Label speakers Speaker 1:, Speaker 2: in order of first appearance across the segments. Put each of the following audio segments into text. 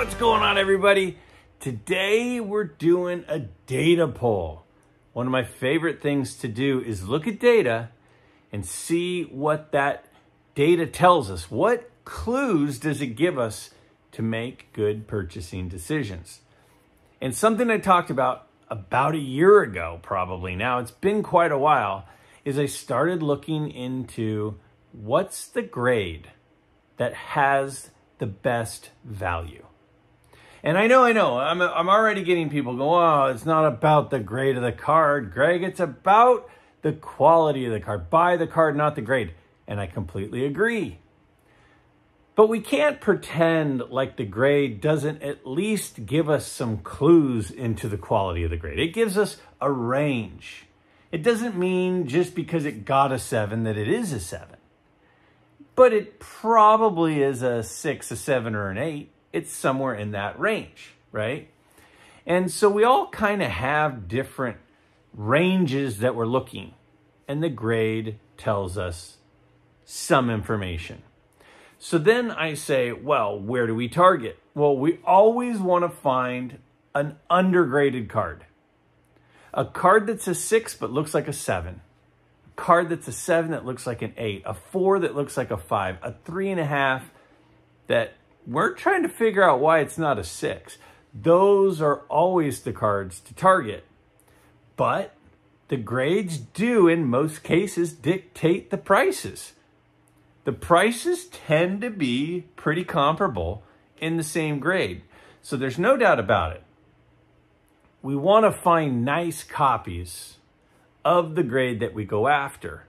Speaker 1: What's going on, everybody? Today we're doing a data poll. One of my favorite things to do is look at data and see what that data tells us. What clues does it give us to make good purchasing decisions? And something I talked about a year ago, probably now, it's been quite a while, is I started looking into what's the grade that has the best value. And I know, I'm already getting people go, oh, it's not about the grade of the card, Greg, it's about the quality of the card. Buy the card, not the grade. And I completely agree. But we can't pretend like the grade doesn't at least give us some clues into the quality of the grade. It gives us a range. It doesn't mean just because it got a 7 that it is a 7. But it probably is a 6, a 7, or an 8. It's somewhere in that range, right? And so we all kind of have different ranges that we're looking. And the grade tells us some information. So then I say, well, where do we target? Well, we always want to find an undergraded card. A card that's a 6 but looks like a 7. A card that's a 7 that looks like an 8. A 4 that looks like a 5. A 3.5 that we're trying to figure out why it's not a 6. Those are always the cards to target. But the grades do, in most cases, dictate the prices. The prices tend to be pretty comparable in the same grade. So there's no doubt about it. We want to find nice copies of the grade that we go after.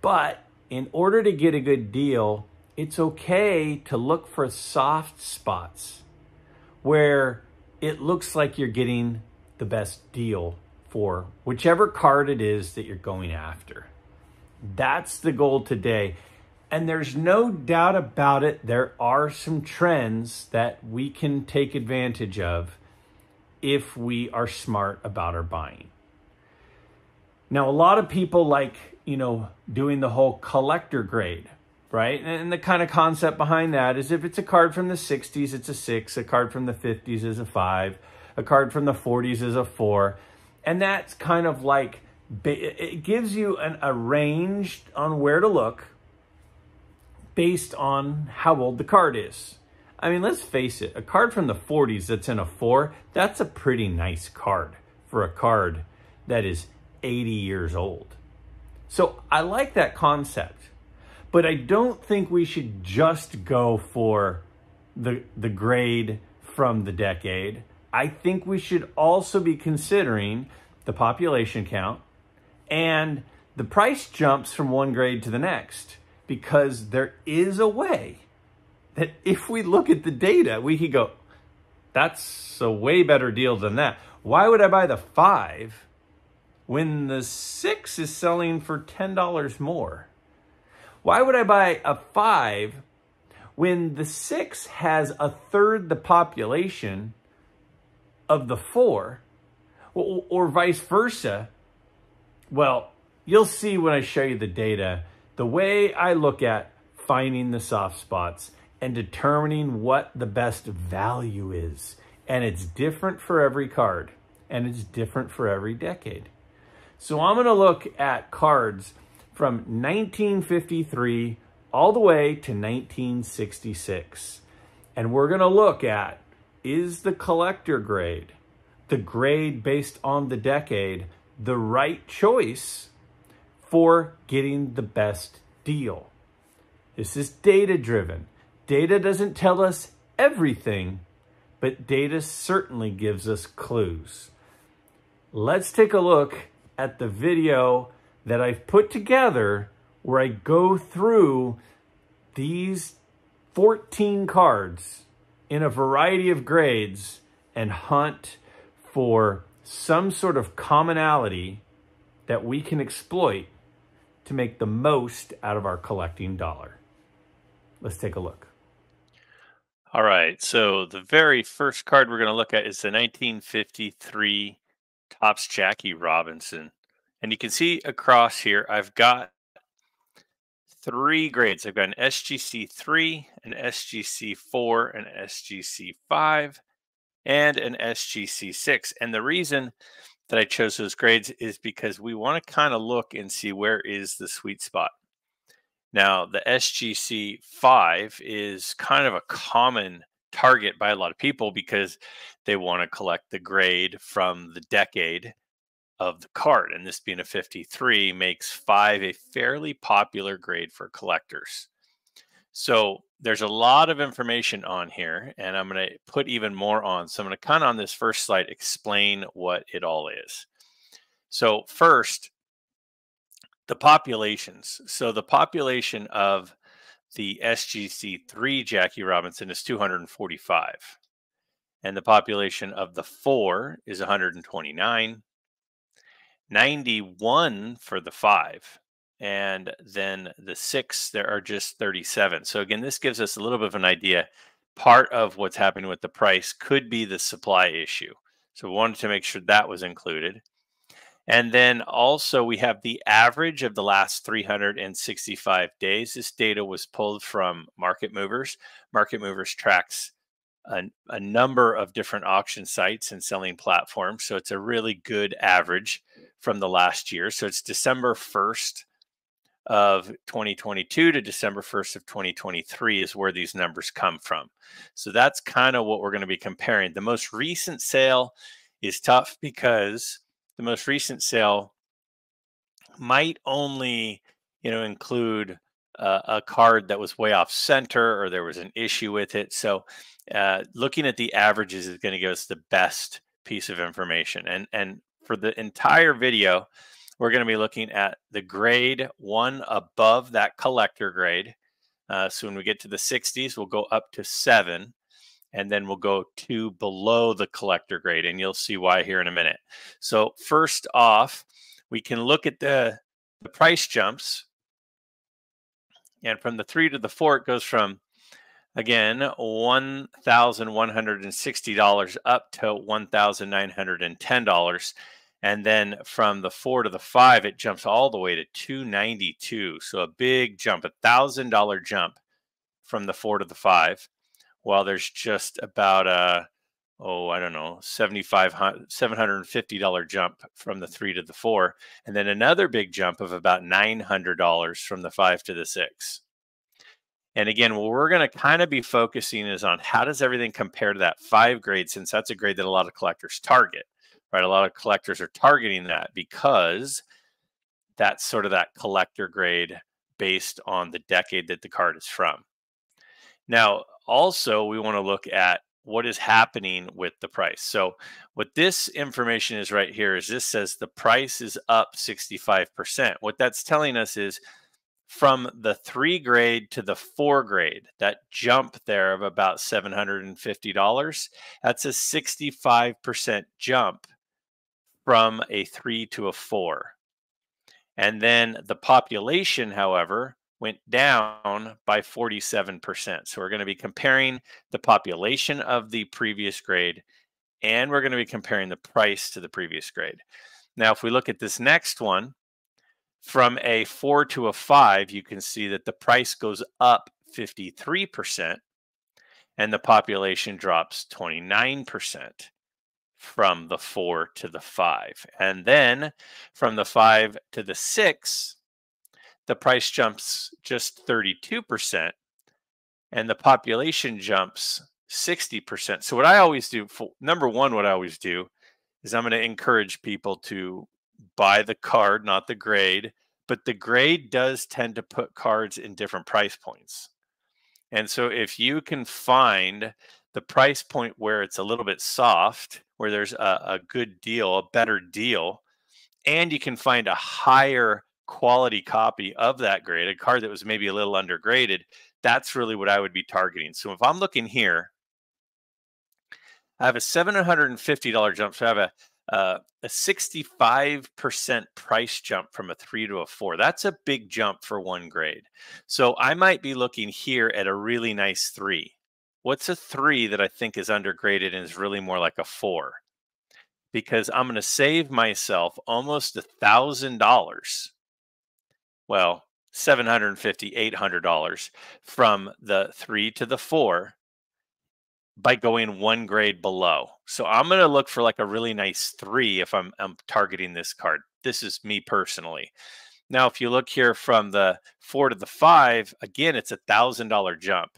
Speaker 1: But in order to get a good deal, it's okay to look for soft spots where it looks like you're getting the best deal for whichever card it is that you're going after. That's the goal today. And there's no doubt about it, there are some trends that we can take advantage of if we are smart about our buying. Now, a lot of people like, doing the whole collector grade, right? And the kind of concept behind that is if it's a card from the 60s, it's a 6. A card from the 50s is a 5. A card from the 40s is a 4. And that's kind of like, it gives you a range on where to look based on how old the card is. I mean, let's face it, a card from the 40s that's in a 4, that's a pretty nice card for a card that is 80 years old. So I like that concept, but I don't think we should just go for the grade from the decade. I think we should also be considering the population count and the price jumps from one grade to the next, because there is a way that if we look at the data, we could go, that's a way better deal than that. Why would I buy the 5 when the 6 is selling for $10 more? Why would I buy a 5 when the 6 has a third the population of the 4, or vice versa? Well, you'll see when I show you the data, the way I look at finding the soft spots and determining what the best value is. And it's different for every card, and it's different for every decade. So I'm going to look at cards from 1953 all the way to 1966. And we're going to look at, is the collector grade, the grade based on the decade, the right choice for getting the best deal? This is data driven. Data doesn't tell us everything, but data certainly gives us clues. Let's take a look at the video that I've put together where I go through these 14 cards in a variety of grades and hunt for some sort of commonality that we can exploit to make the most out of our collecting dollar. Let's take a look.
Speaker 2: All right, so the very first card we're going to look at is the 1953 Topps Jackie Robinson. And you can see across here, I've got three grades. I've got an SGC 3, an SGC 4, an SGC 5, and an SGC 6. And the reason that I chose those grades is because we want to kind of look and see where is the sweet spot. Now, the SGC 5 is kind of a common target by a lot of people because they want to collect the grade from the decade of the card. And this being a 53 makes 5 a fairly popular grade for collectors. So there's a lot of information on here, and I'm going to put even more on. So I'm going to kind of on this first slide explain what it all is. So first, the populations. So the population of the SGC3 Jackie Robinson is 245. And the population of the 4 is 129. 91 for the 5. And then the 6, there are just 37. So again, this gives us a little bit of an idea. Part of what's happening with the price could be the supply issue. So we wanted to make sure that was included. And then also we have the average of the last 365 days. This data was pulled from Market Movers. Market Movers tracks a number of different auction sites and selling platforms. So it's a really good average from the last year. So it's December 1st of 2022 to December 1st of 2023 is where these numbers come from. So that's kind of what we're going to be comparing. The most recent sale is tough because the most recent sale might only, include a card that was way off center or there was an issue with it. So looking at the averages is going to give us the best piece of information. And for the entire video, we're going to be looking at the grade one above that collector grade. So when we get to the 60s, we'll go up to 7. And then we'll go to below the collector grade, and you'll see why here in a minute. So first off, we can look at the price jumps. And from the 3 to the 4, it goes from, again, $1,160 up to $1,910. And then from the 4 to the 5, it jumps all the way to $292. So a big jump, $1,000 jump from the 4 to the 5. Well, there's just about a, $750 jump from the 3 to the 4, and then another big jump of about $900 from the 5 to the 6. And again, what we're going to kind of be focusing is on how does everything compare to that 5 grade, since that's a grade that a lot of collectors target, right? A lot of collectors are targeting that because that's sort of that collector grade based on the decade that the card is from. Now, also, we want to look at what is happening with the price. So what this information is right here is this says the price is up 65%. What that's telling us is from the 3 grade to the 4 grade, that jump there of about $750, that's a 65% jump from a 3 to a 4. And then the population, however, went down by 47%. So we're going to be comparing the population of the previous grade, and we're going to be comparing the price to the previous grade. Now, if we look at this next one, from a 4 to a 5, you can see that the price goes up 53%, and the population drops 29% from the 4 to the 5. And then from the 5 to the 6, the price jumps just 32%, and the population jumps 60%. So what I always do, number one, what I always do is I'm going to encourage people to buy the card, not the grade, but the grade does tend to put cards in different price points. And so if you can find the price point where it's a little bit soft, where there's a good deal, a better deal, and you can find a higher quality copy of that grade, a card that was maybe a little undergraded, that's really what I would be targeting. So if I'm looking here, I have a $750 jump. So I have a 65% price jump from a 3 to a 4. That's a big jump for one grade. So I might be looking here at a really nice 3. What's a 3 that I think is undergraded and is really more like a 4? Because I'm going to save myself almost $1,000. Well, $750, $800 from the 3 to the 4 by going one grade below. So I'm going to look for like a really nice 3 if I'm targeting this card. This is me personally. Now, if you look here from the 4 to the 5, again, it's $1,000 jump.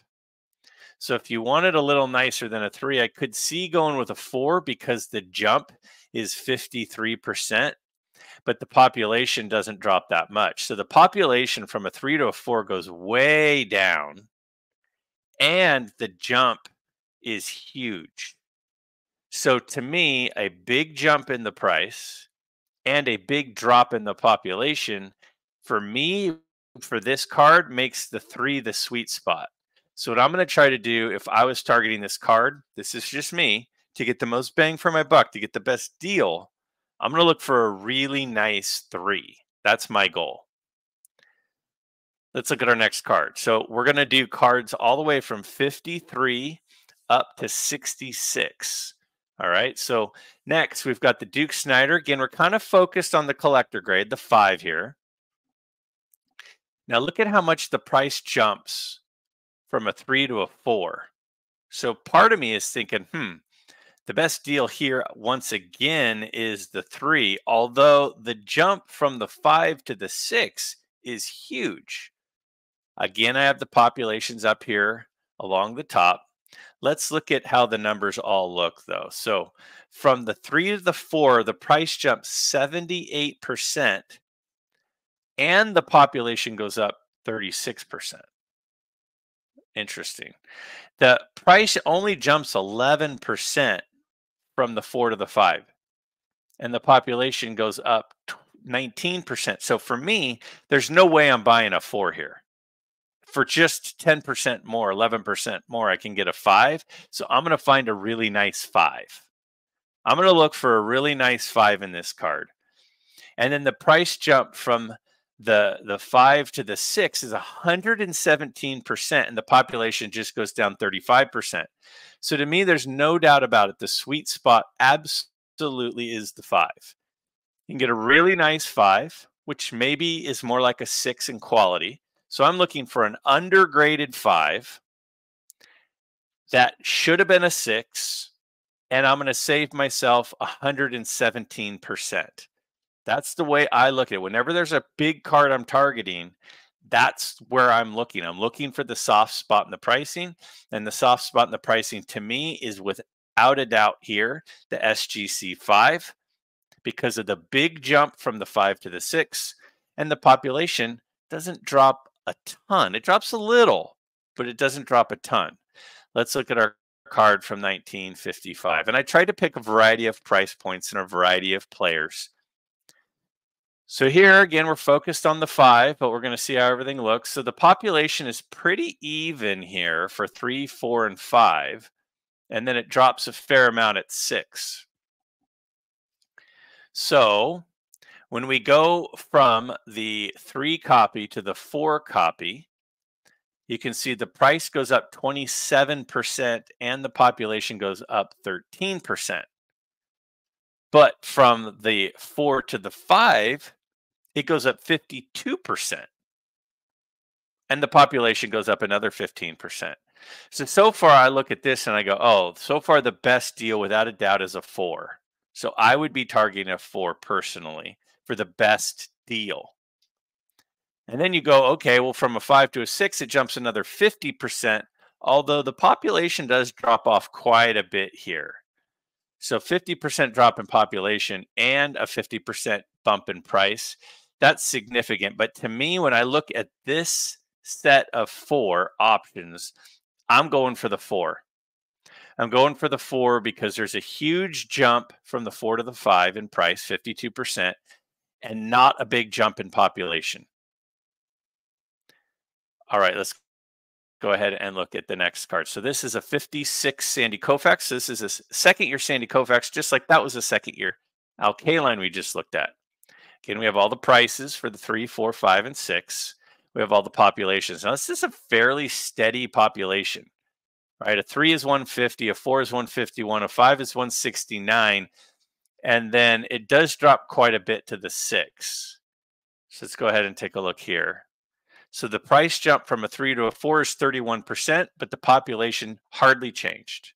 Speaker 2: So if you wanted a little nicer than a 3, I could see going with a 4 because the jump is 53%, but the population doesn't drop that much. So the population from a 3 to a 4 goes way down, and the jump is huge. So to me, a big jump in the price and a big drop in the population, for me, for this card, makes the 3 the sweet spot. So what I'm going to try to do, if I was targeting this card, this is just me, to get the most bang for my buck, to get the best deal, I'm going to look for a really nice 3. That's my goal. Let's look at our next card. So we're going to do cards all the way from 53 up to 66. All right. So next we've got the Duke Snider. Again, we're kind of focused on the collector grade, the 5 here. Now look at how much the price jumps from a 3 to a 4. So part of me is thinking, the best deal here once again is the 3, although the jump from the 5 to the 6 is huge. Again, I have the populations up here along the top. Let's look at how the numbers all look, though. So from the 3 to the 4, the price jumps 78%, and the population goes up 36%. Interesting. The price only jumps 11% from the 4 to the 5, and the population goes up 19%. So for me, there's no way I'm buying a 4 here. For just 10% more, 11% more, I can get a 5. So I'm going to find a really nice 5. I'm going to look for a really nice 5 in this card. And then the price jump from the 5 to the 6 is 117%, and the population just goes down 35%. So to me, there's no doubt about it. The sweet spot absolutely is the 5. You can get a really nice 5, which maybe is more like a 6 in quality. So I'm looking for an undergraded 5 that should have been a 6, and I'm going to save myself 117%. That's the way I look at it. Whenever there's a big card I'm targeting, that's where I'm looking. I'm looking for the soft spot in the pricing, and the soft spot in the pricing to me is without a doubt here, the SGC 5, because of the big jump from the 5 to the 6, and the population doesn't drop a ton. It drops a little, but it doesn't drop a ton. Let's look at our card from 1955. And I tried to pick a variety of price points and a variety of players. So here, again, we're focused on the 5, but we're going to see how everything looks. So the population is pretty even here for 3, 4, and 5. And then it drops a fair amount at 6. So when we go from the 3 copy to the 4 copy, you can see the price goes up 27% and the population goes up 13%. But from the 4 to the 5, it goes up 52%. And the population goes up another 15%. So far I look at this and I go, oh, so far the best deal without a doubt is a 4. So I would be targeting a 4 personally for the best deal. And then you go, okay, well, from a 5 to a 6, it jumps another 50%, although the population does drop off quite a bit here. So 50% drop in population and a 50% bump in price, that's significant. But to me, when I look at this set of 4 options, I'm going for the 4. I'm going for the 4 because there's a huge jump from the 4 to the 5 in price, 52%, and not a big jump in population. All right, let's go ahead and look at the next card. So this is a 56 Sandy Koufax. This is a second-year Sandy Koufax, just like that was a second-year Alkaline we just looked at. Again, we have all the prices for the 3, 4, 5, and 6. We have all the populations. Now, this is a fairly steady population, right? A 3 is 150, a 4 is 151, a 5 is 169, and then it does drop quite a bit to the 6. So let's go ahead and take a look here. So the price jump from a 3 to a 4 is 31%, but the population hardly changed.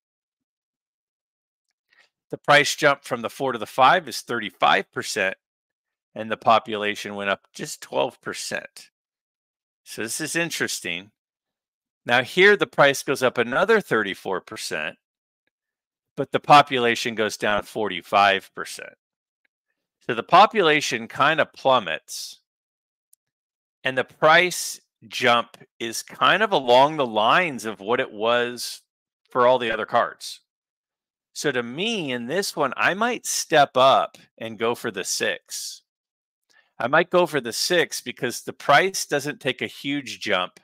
Speaker 2: The price jump from the 4 to the 5 is 35%, and the population went up just 12%. So this is interesting. Now here the price goes up another 34%, but the population goes down 45%. So the population kind of plummets, and the price jump is kind of along the lines of what it was for all the other cards. So to me, in this one, I might step up and go for the 6. I might go for the 6 because the price doesn't take a huge jump,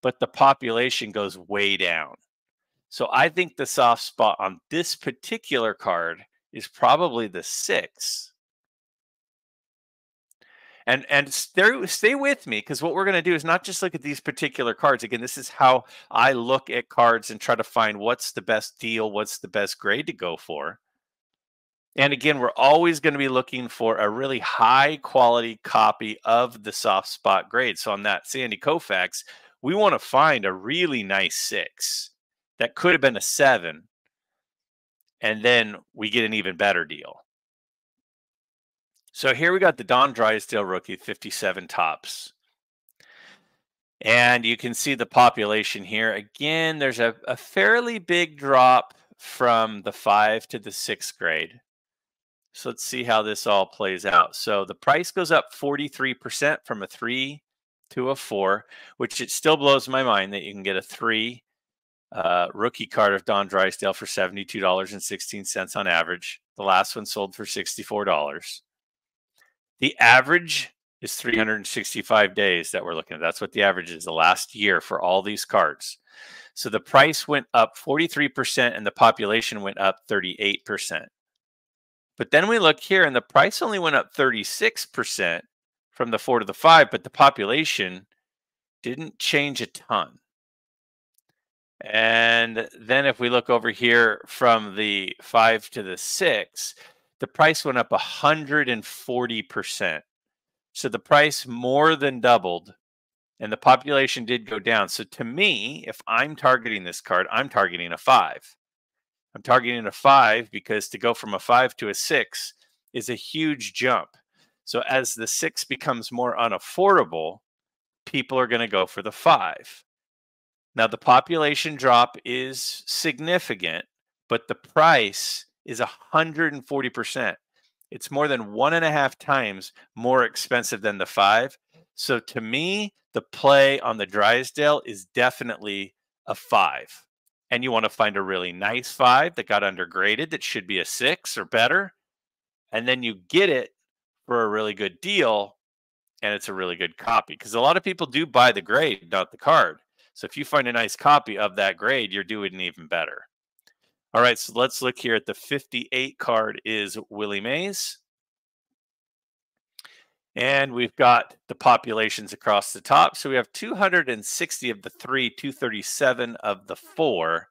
Speaker 2: but the population goes way down. So I think the soft spot on this particular card is probably the 6. And stay with me, because what we're going to do is not just look at these particular cards. Again, this is how I look at cards and try to find what's the best deal, what's the best grade to go for. And again, we're always going to be looking for a really high quality copy of the soft spot grade. So on that Sandy Koufax, we want to find a really nice 6 that could have been a 7, and then we get an even better deal. So here we got the Don Drysdale rookie, 57 tops. And you can see the population here. Again, there's a fairly big drop from the 5 to the 6th grade. So let's see how this all plays out. So the price goes up 43% from a 3 to a 4, which it still blows my mind that you can get a 3 rookie card of Don Drysdale for $72.16 on average. The last one sold for $64. The average is 365 days that we're looking at. That's what the average is the last year for all these cards. So the price went up 43% and the population went up 38%. But then we look here and the price only went up 36% from the 4 to the 5, but the population didn't change a ton. And then if we look over here from the 5 to the 6, the price went up 140%. So the price more than doubled and the population did go down. So to me, if I'm targeting this card, I'm targeting a 5. I'm targeting a 5 because to go from a 5 to a 6 is a huge jump. So as the 6 becomes more unaffordable, people are going to go for the 5. Now the population drop is significant, but the price is 140%. It's more than 1.5 times more expensive than the 5. So to me, the play on the Drysdale is definitely a 5. And you want to find a really nice 5 that got undergraded that should be a 6 or better. And then you get it for a really good deal, and it's a really good copy. Because a lot of people do buy the grade, not the card. So if you find a nice copy of that grade, you're doing even better. All right, so let's look here at the 58 card is Willie Mays. And we've got the populations across the top. So we have 260 of the 3, 237 of the 4.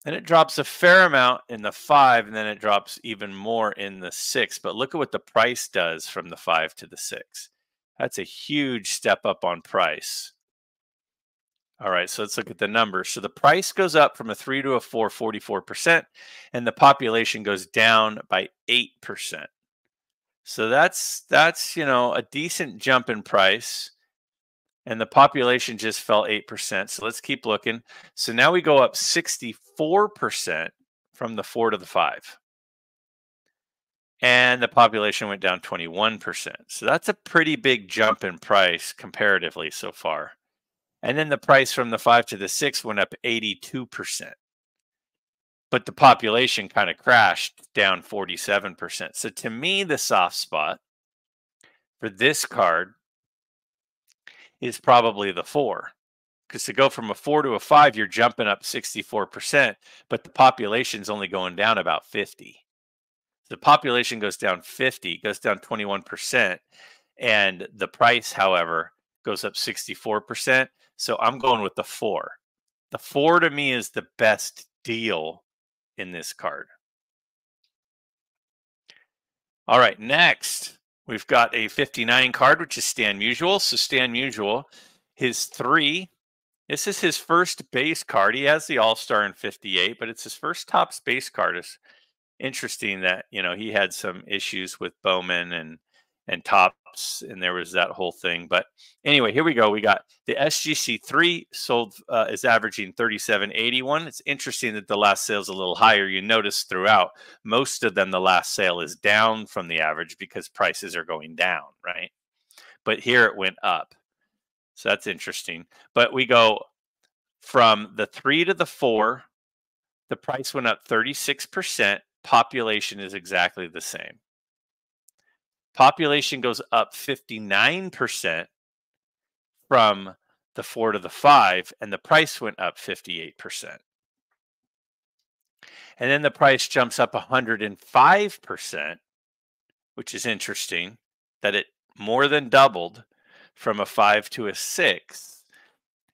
Speaker 2: And it drops a fair amount in the 5, and then it drops even more in the 6. But look at what the price does from the 5 to the 6. That's a huge step up on price. All right, so let's look at the numbers. So the price goes up from a 3 to a 4, 44%, and the population goes down by 8%. So that's a decent jump in price, and the population just fell 8%. So let's keep looking. So now we go up 64% from the 4 to the 5. And the population went down 21%. So that's a pretty big jump in price comparatively so far. And then the price from the 5 to the 6 went up 82%. But the population kind of crashed down 47%. So to me, the soft spot for this card is probably the 4. Because to go from a 4 to a 5, you're jumping up 64%, but the population's only going down about 50. The population goes down 50, goes down 21%, and the price, however, goes up 64%. So I'm going with the 4. The 4 to me is the best deal in this card. All right, next we've got a 59 card, which is Stan Musial. So Stan Musial, his 3, this is his first base card. He has the All-Star in 58, but it's his first Topps base card. It's interesting that, you know, he had some issues with Bowman and Topps, and there was that whole thing. But anyway, here we go. We got the SGC3 sold, is averaging 37.81. It's interesting that the last sale is a little higher. You notice throughout, most of them, the last sale is down from the average because prices are going down, right? But here it went up. So that's interesting. But we go from the 3 to the 4, the price went up 36%. Population is exactly the same. Population goes up 59% from the 4 to the 5, and the price went up 58%. And then the price jumps up 105%, which is interesting that it more than doubled from a 5 to a 6,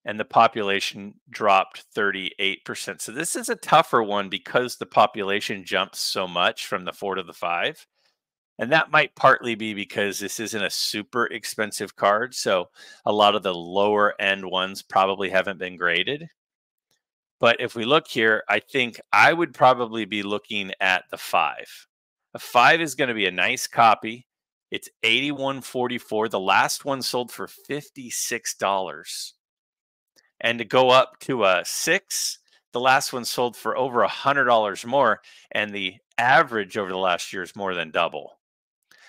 Speaker 2: and the population dropped 38%. So this is a tougher one because the population jumps so much from the 4 to the 5. And that might partly be because this isn't a super expensive card. So a lot of the lower end ones probably haven't been graded. But if we look here, I think I would probably be looking at the 5. A 5 is going to be a nice copy. It's $81.44. The last one sold for $56. And to go up to a 6, the last one sold for over $100 more. And the average over the last year is more than double.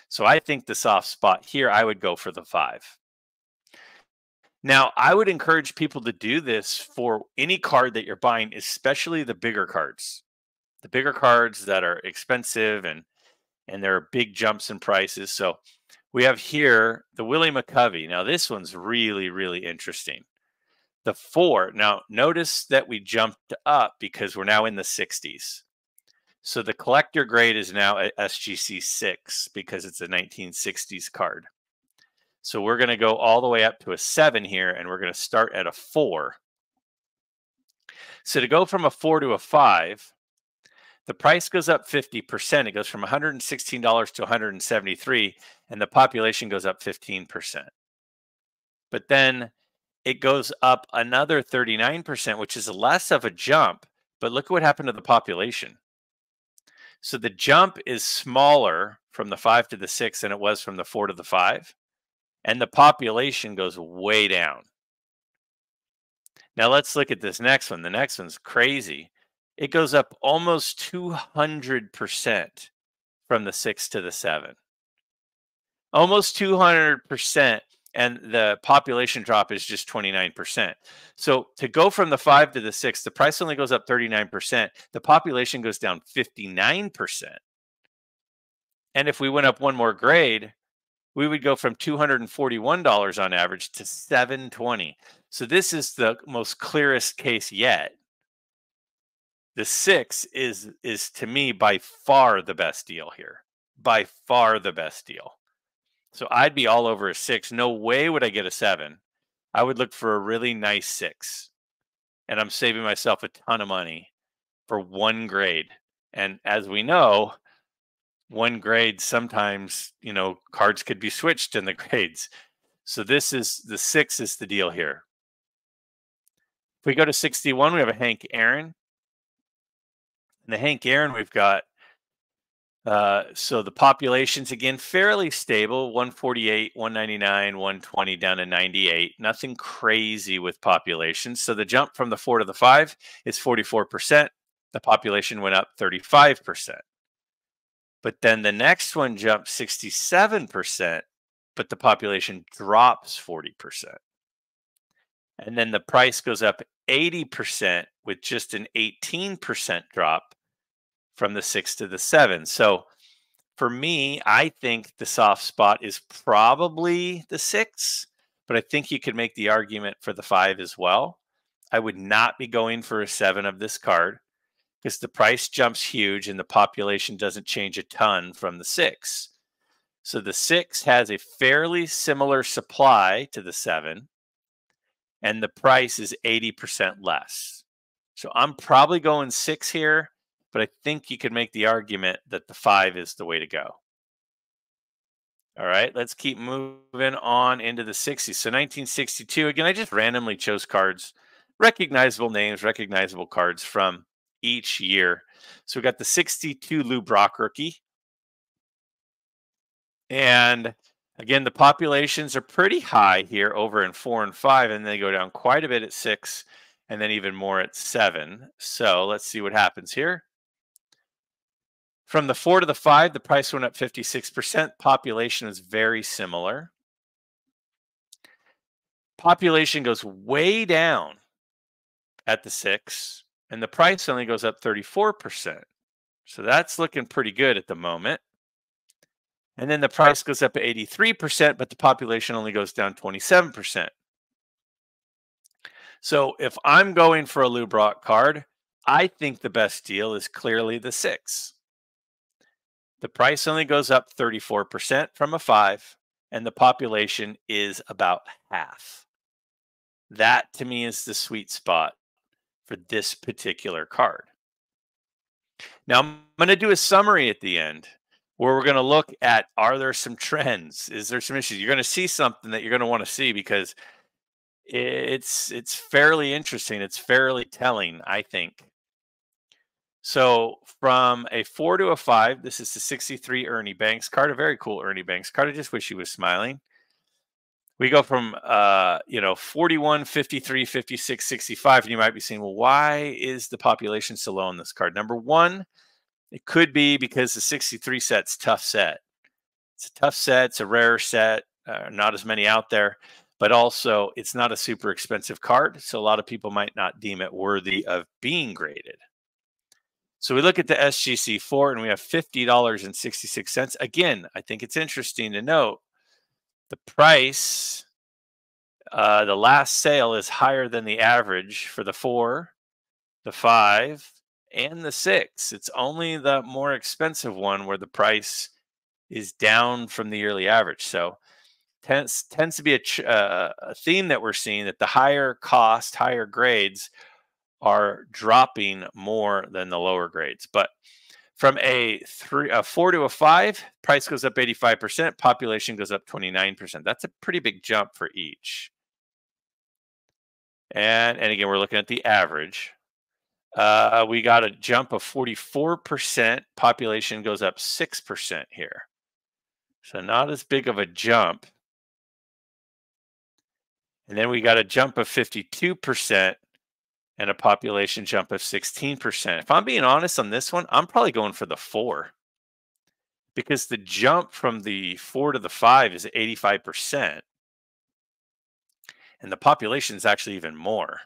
Speaker 2: So I think the soft spot here, I would go for the 5. Now, I would encourage people to do this for any card that you're buying, especially the bigger cards. The bigger cards that are expensive and there are big jumps in prices. So we have here the Willie McCovey. Now, this one's really, really interesting. The 4, now notice that we jumped up because we're now in the 60s. So the collector grade is now at SGC 6 because it's a 1960s card. So we're going to go all the way up to a 7 here, and we're going to start at a 4. So to go from a 4 to a 5, the price goes up 50%. It goes from $116 to $173, and the population goes up 15%. But then it goes up another 39%, which is less of a jump. But look at what happened to the population. So the jump is smaller from the 5 to the 6 than it was from the 4 to the 5. And the population goes way down. Now let's look at this next one. The next one's crazy. It goes up almost 200% from the 6 to the 7. Almost 200%. And the population drop is just 29%. So to go from the 5 to the 6, the price only goes up 39%. The population goes down 59%. And if we went up one more grade, we would go from $241 on average to $720. So this is the most clearest case yet. The 6 is to me by far the best deal here. By far the best deal. So I'd be all over a 6. No way would I get a 7. I would look for a really nice 6. And I'm saving myself a ton of money for one grade. And as we know, one grade, sometimes, you know, cards could be switched in the grades. So this is the 6 is the deal here. If we go to 61, we have a Hank Aaron. And the Hank Aaron we've got, so the population's again fairly stable, 148, 199, 120 down to 98. Nothing crazy with population. So the jump from the 4 to the 5 is 44%. The population went up 35%. But then the next one jumped 67%, but the population drops 40%. And then the price goes up 80% with just an 18% drop from the 6 to the 7. So for me, I think the soft spot is probably the 6, but I think you could make the argument for the 5 as well. I would not be going for a 7 of this card because the price jumps huge and the population doesn't change a ton from the 6. So the 6 has a fairly similar supply to the 7, and the price is 80% less. So I'm probably going 6 here, but I think you could make the argument that the 5 is the way to go. All right, let's keep moving on into the 60s. So 1962, again, I just randomly chose cards, recognizable names, recognizable cards from each year. So we got the 62 Lou Brock rookie. And again, the populations are pretty high here over in 4 and 5, and they go down quite a bit at 6, and then even more at 7. So let's see what happens here. From the 4 to the 5, the price went up 56%. Population is very similar. Population goes way down at the 6, and the price only goes up 34%. So that's looking pretty good at the moment. And then the price goes up 83%, but the population only goes down 27%. So if I'm going for a Lou Brock card, I think the best deal is clearly the 6. The price only goes up 34% from a 5, and the population is about half. That to me is the sweet spot for this particular card. Now I'm going to do a summary at the end where we're going to look at, are there some trends? Is there some issues? You're going to see something that you're going to want to see because it's fairly interesting. It's fairly telling, I think. So from a 4 to a 5, this is the 63 Ernie Banks card, a very cool Ernie Banks card. I just wish he was smiling. We go from 41, 53, 56, 65, and you might be saying, well, why is the population so low on this card? Number one, it could be because the 63 set's tough set. It's a tough set. It's a rare set. Not as many out there, but also it's not a super expensive card. So a lot of people might not deem it worthy of being graded. So we look at the SGC4 and we have $50.66. Again, I think it's interesting to note the price, the last sale is higher than the average for the 4, the 5, and the 6. It's only the more expensive one where the price is down from the yearly average. So tends to be a theme that we're seeing, that the higher cost, higher grades are dropping more than the lower grades. But from a 4 to a 5, price goes up 85%, population goes up 29%. That's a pretty big jump for each. And again, we're looking at the average. We got a jump of 44%, population goes up 6% here. So not as big of a jump. And then we got a jump of 52%. And a population jump of 16%. If I'm being honest on this one, I'm probably going for the 4 because the jump from the 4 to the 5 is 85%. And the population is actually even more.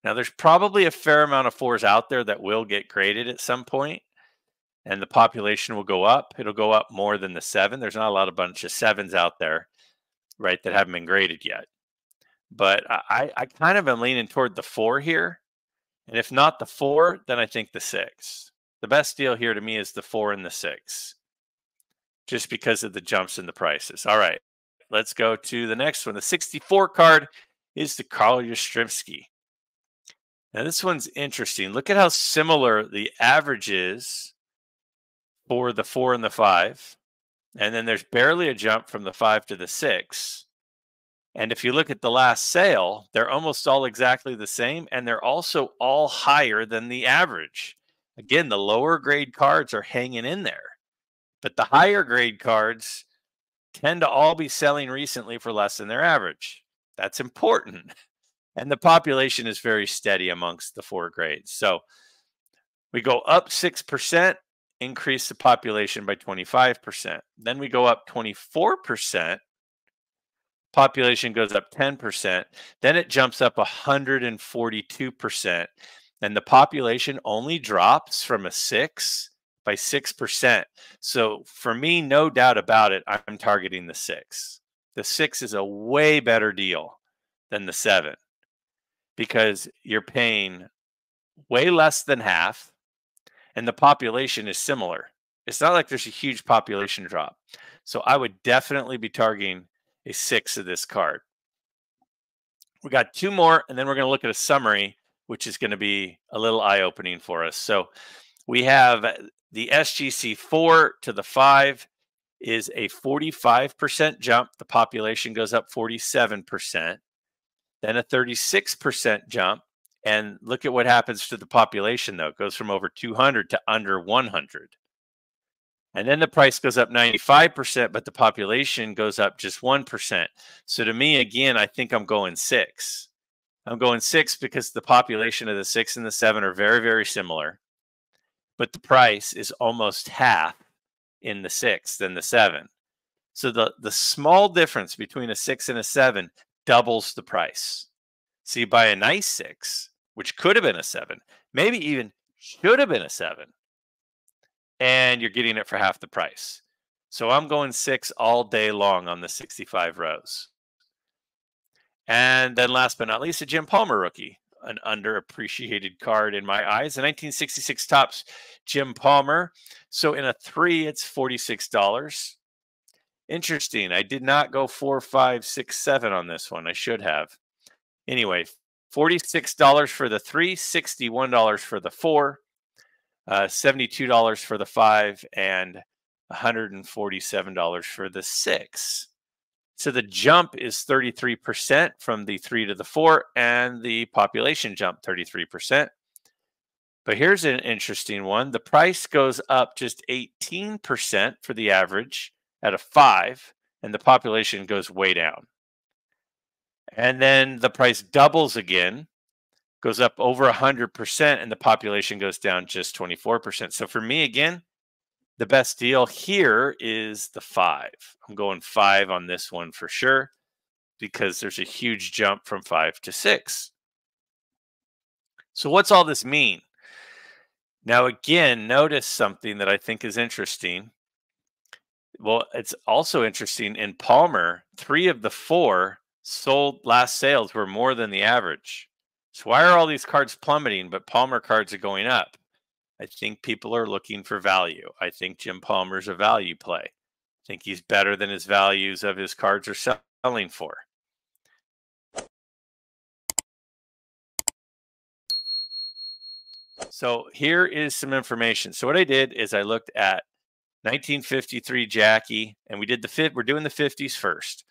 Speaker 2: Now, there's probably a fair amount of 4s out there that will get graded at some point, and the population will go up. It'll go up more than the 7. There's not a bunch of 7s out there, right, that haven't been graded yet. But I kind of am leaning toward the 4 here. And if not the 4, then I think the 6. The best deal here to me is the 4 and the 6, just because of the jumps in the prices. All right, let's go to the next one. The 64 card is the Carl Yastrzemski. Now this one's interesting. Look at how similar the average is for the 4 and the 5. And then there's barely a jump from the 5 to the 6. And if you look at the last sale, they're almost all exactly the same, and they're also all higher than the average. Again, the lower grade cards are hanging in there, but the higher grade cards tend to all be selling recently for less than their average. That's important. And the population is very steady amongst the 4 grades. So we go up 6%, increase the population by 25%. Then we go up 24%. Population goes up 10%, then it jumps up 142%, and the population only drops from a 6 by 6%. So for me, no doubt about it, I'm targeting the 6. The 6 is a way better deal than the 7 because you're paying way less than half, and the population is similar. It's not like there's a huge population drop. So I would definitely be targeting a 6 of this card. We got 2 more, and then we're going to look at a summary, which is going to be a little eye-opening for us. So we have the SGC 4 to the 5 is a 45% jump. The population goes up 47%. Then a 36% jump. And look at what happens to the population, though. It goes from over 200 to under 100. And then the price goes up 95%, but the population goes up just 1%. So to me, again, I think I'm going 6. I'm going 6 because the population of the 6 and the 7 are very, very similar. But the price is almost half in the 6 than the 7. So the small difference between a 6 and a 7 doubles the price. So you buy a nice 6, which could have been a 7, maybe even should have been a 7, and you're getting it for half the price. So I'm going 6 all day long on the 65 rows. And then last but not least, a Jim Palmer rookie, an underappreciated card in my eyes. A 1966 Topps Jim Palmer. So in a 3, it's $46. Interesting. I did not go 4, 5, 6, 7 on this one. I should have. Anyway, $46 for the 3, $61 for the 4, $72 for the 5, and $147 for the 6. So the jump is 33% from the 3 to the 4, and the population jump 33%. But here's an interesting one. The price goes up just 18% for the average at a 5, and the population goes way down. And then the price doubles again, goes up over 100%, and the population goes down just 24%. So for me, again, the best deal here is the 5. I'm going 5 on this one for sure, because there's a huge jump from 5 to 6. So what's all this mean? Now, again, notice something that I think is interesting. Well, it's also interesting in Palmer, 3 of the 4 sold last sales were more than the average. So why are all these cards plummeting, but Palmer cards are going up? I think people are looking for value. I think Jim Palmer's a value play. I think he's better than his values of his cards are selling for. So here is some information. So what I did is I looked at 1953 Jackie, and we're doing the 50s first.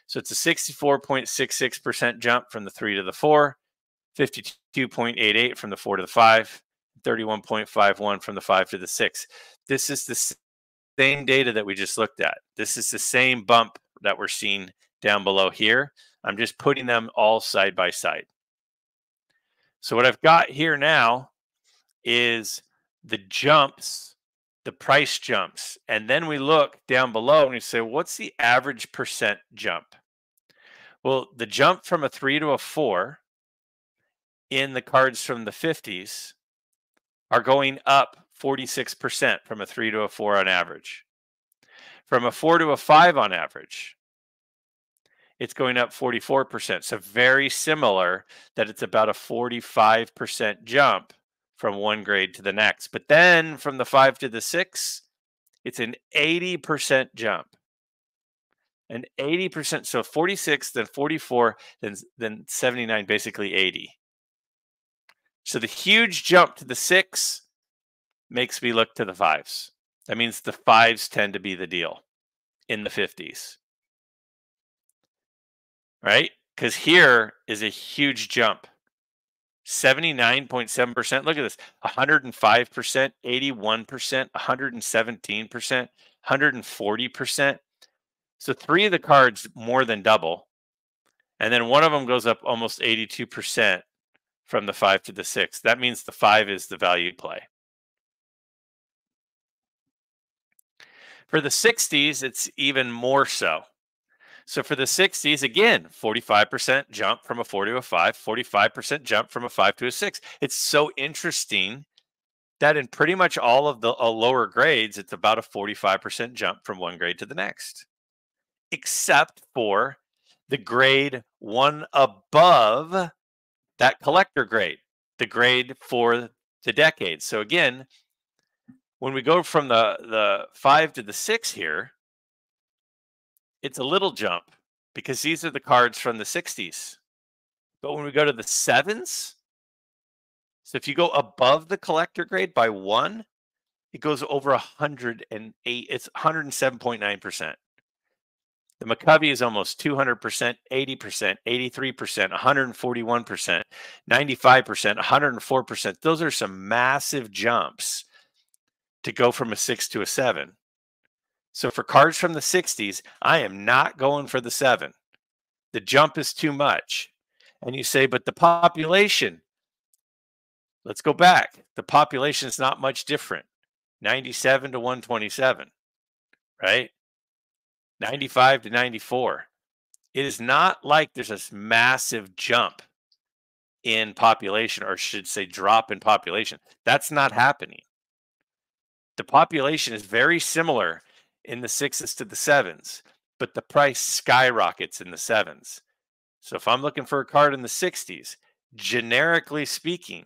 Speaker 2: So it's a 64.66% jump from the 3 to the 4, 52.88 from the 4 to the 5, 31.51 from the 5 to the 6. This is the same data that we just looked at. This is the same bump that we're seeing down below here. I'm just putting them all side by side. So what I've got here now is the jumps, the price jumps. And then we look down below and we say, what's the average percent jump? Well, the jump from a 3 to a 4 in the cards from the 50s are going up 46% from a 3 to a 4 on average. From a 4 to a 5 on average, it's going up 44%. So very similar, that it's about a 45% jump from one grade to the next. But then from the 5 to the 6, it's an 80% jump. An 80%, so 46, then 44, then 79, basically 80. So the huge jump to the 6 makes me look to the 5s. That means the 5s tend to be the deal in the 50s. Right? Because here is a huge jump. 79.7%. Look at this. 105%, 81%, 117%, 140%. So 3 of the cards more than double. And then one of them goes up almost 82% from the 5 to the 6. That means the 5 is the value play. For the 60s, it's even more so. So for the 60s, again, 45% jump from a 4 to a 5, 45% jump from a 5 to a 6. It's so interesting that in pretty much all of the lower grades, it's about a 45% jump from one grade to the next, except for the grade 1 above that collector grade, the grade for the decade. So again, when we go from the 5 to the 6 here, it's a little jump because these are the cards from the 60s. But when we go to the 7s, so if you go above the collector grade by 1, it goes over 108. It's 107.9%. The McCovey is almost 200%, 80%, 83%, 141%, 95%, 104%. Those are some massive jumps to go from a 6 to a 7. So for cards from the 60s, I am not going for the 7. The jump is too much. And you say, but the population, let's go back. The population is not much different. 97 to 127, right? 95 to 94. It is not like there's this massive jump in population, or I should say drop in population. That's not happening. The population is very similar in the 6s to the 7s, but the price skyrockets in the 7s. So if I'm looking for a card in the 60s, generically speaking,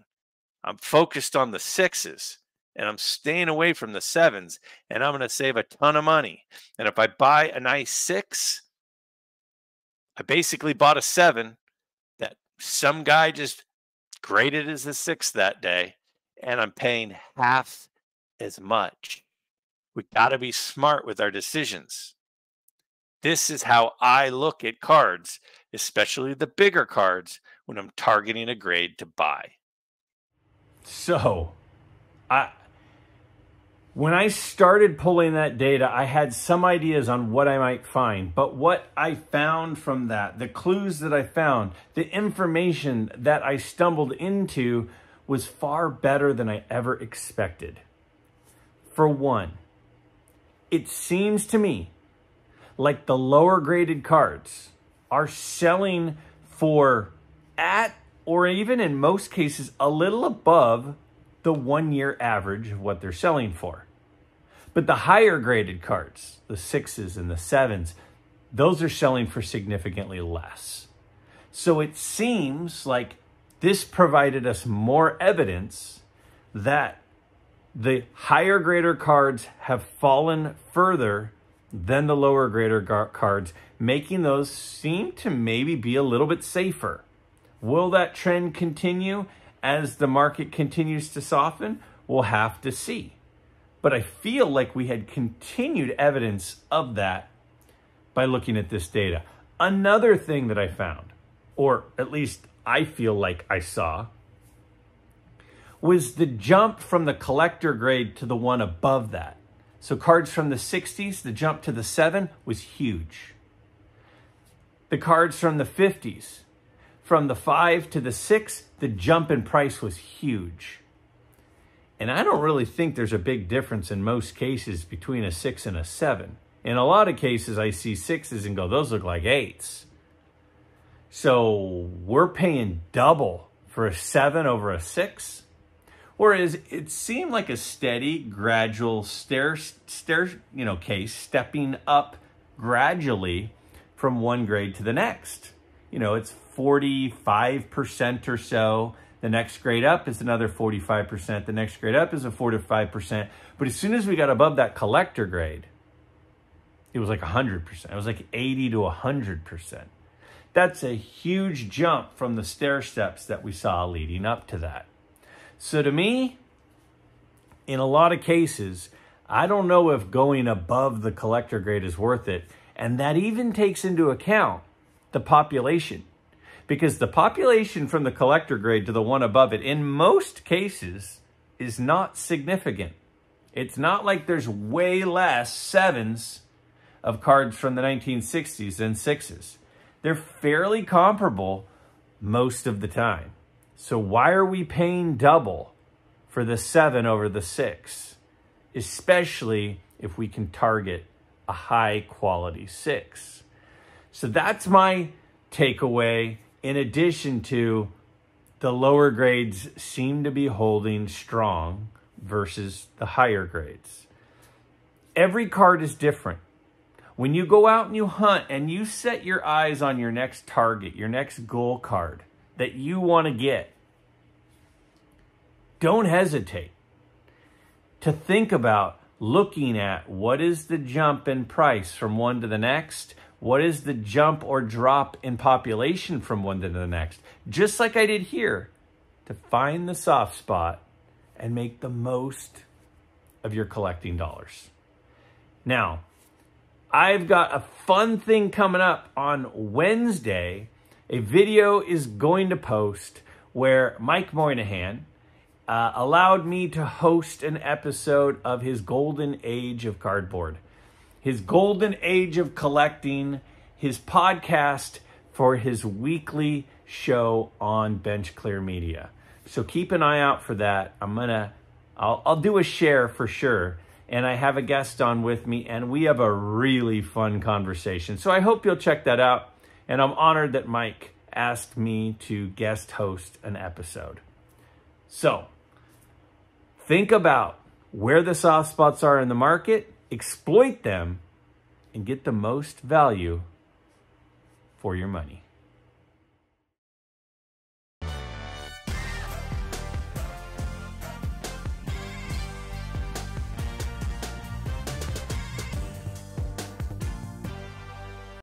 Speaker 2: I'm focused on the 6s and I'm staying away from the 7s, and I'm going to save a ton of money. And if I buy a nice 6, I basically bought a 7 that some guy just graded as a 6 that day, and I'm paying half as much. We got to be smart with our decisions. This is how I look at cards, especially the bigger cards, when I'm targeting a grade to buy.
Speaker 1: So, when I started pulling that data, I had some ideas on what I might find. But what I found from that, the clues that I found, the information that I stumbled into was far better than I ever expected. For one, it seems to me like the lower graded cards are selling for at, or even in most cases, a little above the 1-year average of what they're selling for. But the higher graded cards, the 6s and the 7s, those are selling for significantly less. So it seems like this provided us more evidence that the higher grader cards have fallen further than the lower grader cards, making those seem to maybe be a little bit safer. Will that trend continue as the market continues to soften? We'll have to see. But I feel like we had continued evidence of that by looking at this data. Another thing that I found, or at least I feel like I saw, was the jump from the collector grade to the one above that. So cards from the 60s, the jump to the 7 was huge. The cards from the 50s, from the 5 to the 6, the jump in price was huge. And I don't really think there's a big difference in most cases between a 6 and a 7. In a lot of cases, I see 6s and go, those look like 8s. So we're paying double for a 7 over a 6. Whereas it seemed like a steady, gradual case, stepping up gradually from one grade to the next. You know, it's 45% or so. The next grade up is another 45%. The next grade up is a 45%. But as soon as we got above that collector grade, it was like 100%. It was like 80 to 100%. That's a huge jump from the stair steps that we saw leading up to that. So to me, in a lot of cases, I don't know if going above the collector grade is worth it. And that even takes into account the population. Because the population from the collector grade to the one above it, in most cases, is not significant. It's not like there's way less 7s of cards from the 1960s than 6s. They're fairly comparable most of the time. So why are we paying double for the 7 over the 6? Especially if we can target a high quality 6. So that's my takeaway. In addition to the lower grades seem to be holding strong versus the higher grades. Every card is different. When you go out and you hunt and you set your eyes on your next target, your next goal card that you want to get, don't hesitate to think about looking at what is the jump in price from one to the next. What is the jump or drop in population from one to the next? Just like I did here, to find the soft spot and make the most of your collecting dollars. Now, I've got a fun thing coming up on Wednesday. A video is going to post where Mike Moynihan allowed me to host an episode of his golden age of cardboard, his golden age of collecting, his podcast for his weekly show on Bench Clear Media. So keep an eye out for that. I'll do a share for sure. And I have a guest on with me, and we have a really fun conversation. So I hope you'll check that out. And I'm honored that Mike asked me to guest host an episode. So think about where the soft spots are in the market, exploit them, and get the most value for your money.